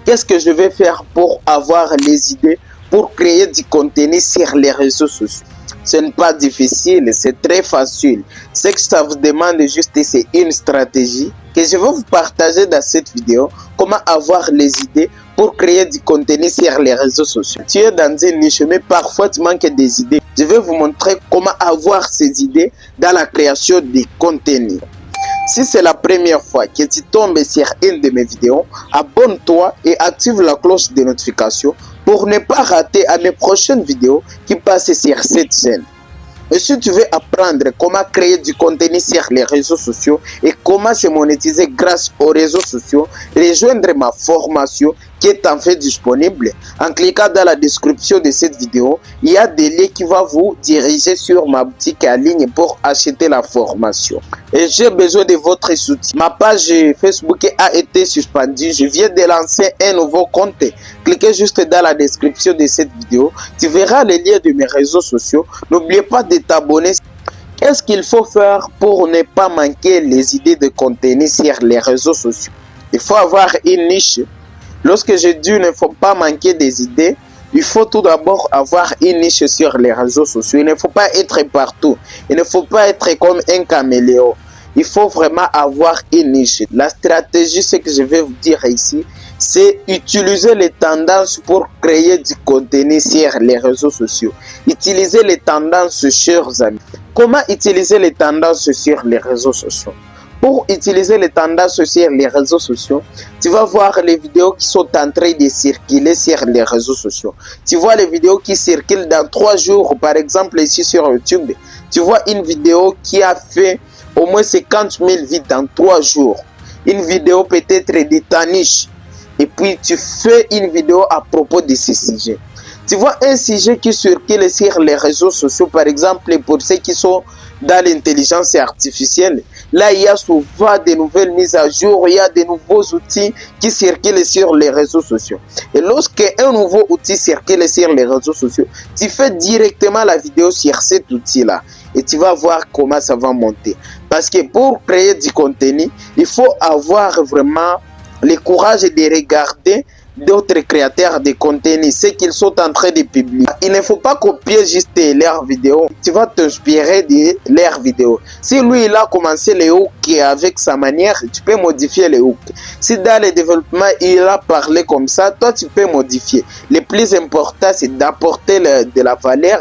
qu'est-ce que je vais faire pour avoir les idées pour créer du contenu sur les réseaux sociaux? Ce n'est pas difficile, c'est très facile. Ce que ça vous demande juste, c'est une stratégie que je vais vous partager dans cette vidéo. Comment avoir les idées pour créer du contenu sur les réseaux sociaux. Tu es dans une niche, mais parfois tu manques des idées. Je vais vous montrer comment avoir ces idées dans la création de contenu. Si c'est la première fois que tu tombes sur une de mes vidéos, abonne-toi et active la cloche de notification pour ne pas rater mes prochaines vidéos qui passent sur cette chaîne. Et si tu veux apprendre comment créer du contenu sur les réseaux sociaux et comment se monétiser grâce aux réseaux sociaux, rejoindre ma formation qui est en fait disponible. En cliquant dans la description de cette vidéo, il y a des liens qui vont vous diriger sur ma boutique en ligne pour acheter la formation. Et j'ai besoin de votre soutien. Ma page Facebook a été suspendue. Je viens de lancer un nouveau compte. Cliquez juste dans la description de cette vidéo. Tu verras les liens de mes réseaux sociaux. N'oubliez pas de t'abonner. Qu'est-ce qu'il faut faire pour ne pas manquer les idées de contenu sur les réseaux sociaux? Il faut avoir une niche. Lorsque je dis il ne faut pas manquer des idées, il faut tout d'abord avoir une niche sur les réseaux sociaux. Il ne faut pas être partout. Il ne faut pas être comme un caméléon. Il faut vraiment avoir une niche. La stratégie, ce que je vais vous dire ici, c'est utiliser les tendances pour créer du contenu sur les réseaux sociaux. Utiliser les tendances, chers amis. Comment utiliser les tendances sur les réseaux sociaux? Pour utiliser les tendances sur les réseaux sociaux, tu vas voir les vidéos qui sont en train de circuler sur les réseaux sociaux. Tu vois les vidéos qui circulent dans 3 jours, par exemple ici sur YouTube. Tu vois une vidéo qui a fait au moins 50 000 vues dans 3 jours. Une vidéo peut-être de ta niche. Et puis tu fais une vidéo à propos de ce sujet. Tu vois un sujet qui circule sur les réseaux sociaux, par exemple pour ceux qui sont dans l'intelligence artificielle. Là, il y a souvent de nouvelles mises à jour, il y a de nouveaux outils qui circulent sur les réseaux sociaux. Et lorsque un nouveau outil circule sur les réseaux sociaux, tu fais directement la vidéo sur cet outil-là. Et tu vas voir comment ça va monter. Parce que pour créer du contenu, il faut avoir vraiment le courage de regarder d'autres créateurs de contenu, ce qu'ils sont en train de publier. Il ne faut pas copier juste leurs vidéos. Tu vas t'inspirer de leurs vidéos. Si lui, il a commencé les hooks avec sa manière, tu peux modifier les hooks. Si dans le développement, il a parlé comme ça, toi, tu peux modifier. Le plus important, c'est d'apporter de la valeur.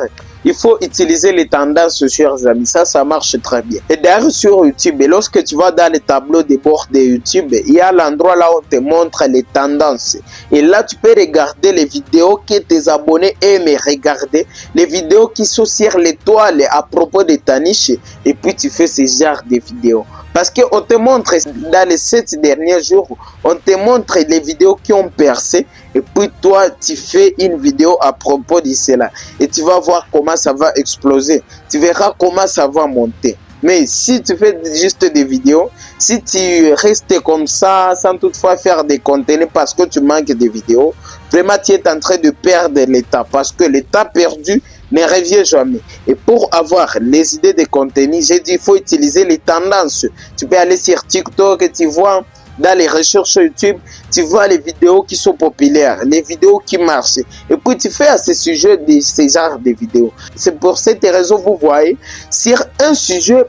Il faut utiliser les tendances, chers amis. Ça marche très bien. Et d'ailleurs, sur YouTube, lorsque tu vas dans le tableau de bord de YouTube, il y a l'endroit là où on te montre les tendances. Et là, tu peux regarder les vidéos que tes abonnés aiment regarder. Les vidéos qui sont sur l'étoile à propos de ta niche. Et puis, tu fais ce genre de vidéos. Parce qu'on te montre, dans les 7 derniers jours, on te montre les vidéos qui ont percé. Et puis toi, tu fais une vidéo à propos de cela. Et tu vas voir comment ça va exploser. Tu verras comment ça va monter. Mais si tu fais juste des vidéos, si tu restes comme ça, sans toutefois faire des contenus parce que tu manques de vidéos, vraiment tu es en train de perdre l'état. Parce que l'état perdu ne revient jamais. Et pour avoir les idées de contenu, j'ai dit il faut utiliser les tendances. Tu peux aller sur TikTok et tu vois dans les recherches YouTube, tu vois les vidéos qui sont populaires, les vidéos qui marchent. Et puis tu fais à ce sujet de ces genres de vidéos. C'est pour cette raison, vous voyez, sur un sujet,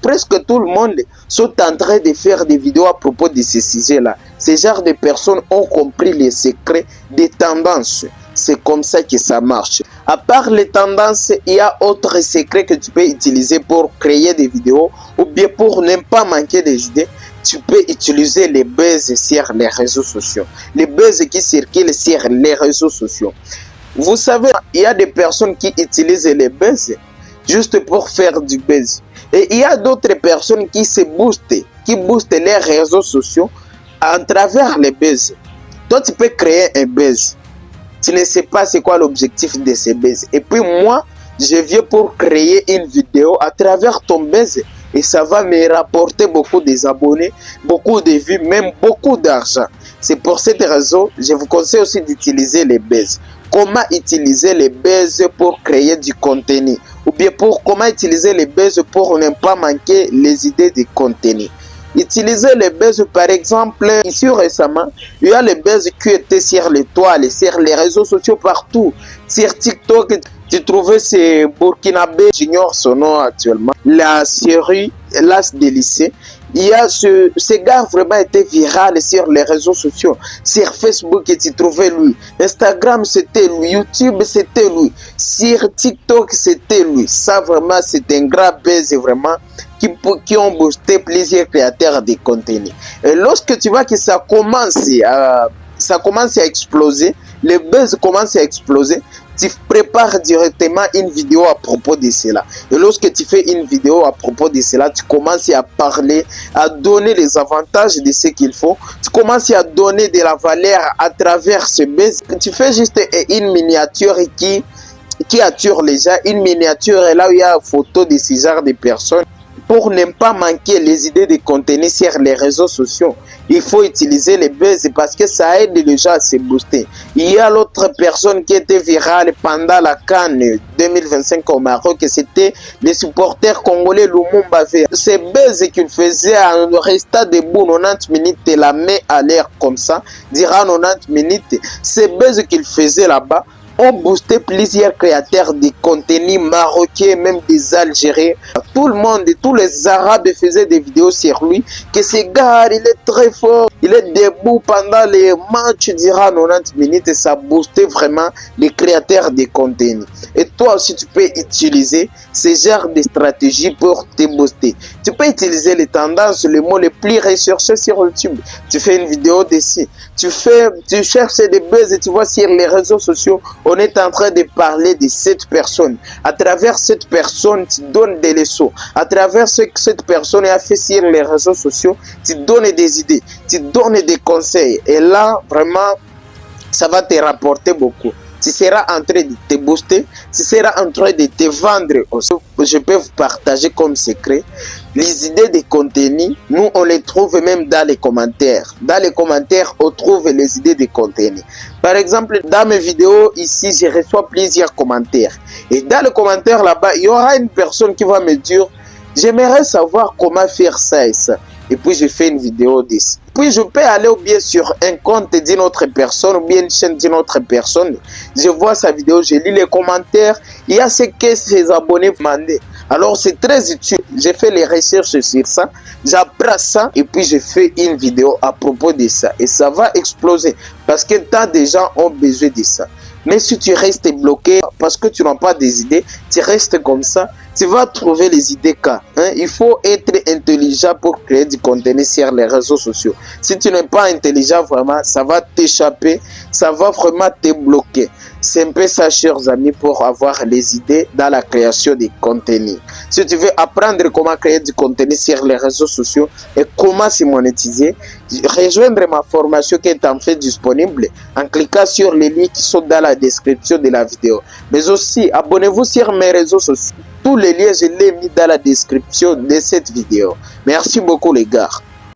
presque tout le monde sont en train de faire des vidéos à propos de ces sujets-là. Ces genres de personnes ont compris les secrets des tendances. C'est comme ça que ça marche. À part les tendances, il y a autres secrets que tu peux utiliser pour créer des vidéos ou bien pour ne pas manquer des idées. Tu peux utiliser les buzz sur les réseaux sociaux. Les buzz qui circulent sur les réseaux sociaux. Vous savez, il y a des personnes qui utilisent les buzz juste pour faire du buzz. Et il y a d'autres personnes qui se boostent, qui boostent les réseaux sociaux à travers les buzz. Toi, tu peux créer un buzz. Tu ne sais pas c'est quoi l'objectif de ces buzz. Et puis moi, je viens pour créer une vidéo à travers ton buzz. Et ça va me rapporter beaucoup d'abonnés, beaucoup de vues, même beaucoup d'argent. C'est pour cette raison, je vous conseille aussi d'utiliser les buzz. Comment utiliser les buzz pour créer du contenu? Ou bien comment utiliser les buzz pour ne pas manquer les idées de contenu? Utilisez les buzz, par exemple, ici récemment, il y a les buzz qui étaient sur les toiles, sur les réseaux sociaux partout. Sur TikTok, tu trouvais ces Burkinabés, j'ignore son nom actuellement, la série L'As des lycées. Il y a ce gars vraiment été viral sur les réseaux sociaux. Sur Facebook, tu trouvais lui. Instagram, c'était lui. YouTube, c'était lui. Sur TikTok, c'était lui. Ça, vraiment, c'est un grand buzz, vraiment, qui ont boosté plusieurs créateurs de contenu. Et lorsque tu vois que ça commence à exploser, le buzz commence à exploser, tu prépares directement une vidéo à propos de cela. Et lorsque tu fais une vidéo à propos de cela, tu commences à parler, à donner les avantages de ce qu'il faut. Tu commences à donner de la valeur à travers ce buzz. Tu fais juste une miniature qui attire les gens. Une miniature, et là où il y a une photo de ce genre de personnes. Pour ne pas manquer les idées de contenu sur les réseaux sociaux, il faut utiliser les buzz parce que ça aide les gens à se booster. Il y a l'autre personne qui était virale pendant la CAN 2025 au Maroc, c'était les supporters congolais Lumumba Vert. Ces buzz qu'il faisait en restant debout 90 minutes, la main à l'air comme ça, durant 90 minutes, ces buzz qu'il faisait là-bas ont boosté plusieurs créateurs de contenu marocains, même des Algériens. Tout le monde, tous les Arabes faisaient des vidéos sur lui, que ce gars, il est très fort, il est debout pendant les matchs durant 90 minutes et ça boostait vraiment les créateurs de contenu. Et toi aussi, tu peux utiliser ce genre de stratégie pour te booster. Tu peux utiliser les tendances, les mots les plus recherchés sur YouTube. Tu fais une vidéo dessus. Tu cherches des buzz et tu vois sur les réseaux sociaux, on est en train de parler de cette personne. À travers cette personne, tu donnes des leçons. À travers ce que cette personne a fait sur les réseaux sociaux, tu donnes des idées, tu donnes des conseils. Et là, vraiment, ça va te rapporter beaucoup. Tu seras en train de te booster, tu seras en train de te vendre aussi. Je peux vous partager comme secret. Les idées de contenu, nous on les trouve même dans les commentaires. Dans les commentaires, on trouve les idées de contenu. Par exemple, dans mes vidéos ici, je reçois plusieurs commentaires. Et dans les commentaires là-bas, il y aura une personne qui va me dire, j'aimerais savoir comment faire ça et ça. Et puis je fais une vidéo dessus. Puis je peux aller ou bien sur un compte d'une autre personne ou bien une chaîne d'une autre personne. Je vois sa vidéo, je lis les commentaires. Il y a ce que ses abonnés demandaient. Alors c'est très utile. J'ai fait les recherches sur ça. J'apprends ça et puis je fais une vidéo à propos de ça. Et ça va exploser parce que tant de gens ont besoin de ça. Mais si tu restes bloqué parce que tu n'as pas des idées, tu restes comme ça, tu vas trouver les idées cas. Il faut être intelligent pour créer du contenu sur les réseaux sociaux. Si tu n'es pas intelligent, vraiment, ça va t'échapper, ça va vraiment te bloquer. C'est un peu ça, chers amis, pour avoir les idées dans la création de contenu. Si tu veux apprendre comment créer du contenu sur les réseaux sociaux et comment se monétiser, rejoindre ma formation qui est en fait disponible en cliquant sur les liens qui sont dans la description de la vidéo. Mais aussi, abonnez-vous sur mes réseaux sociaux. Tous les liens, je les ai mis dans la description de cette vidéo. Merci beaucoup les gars.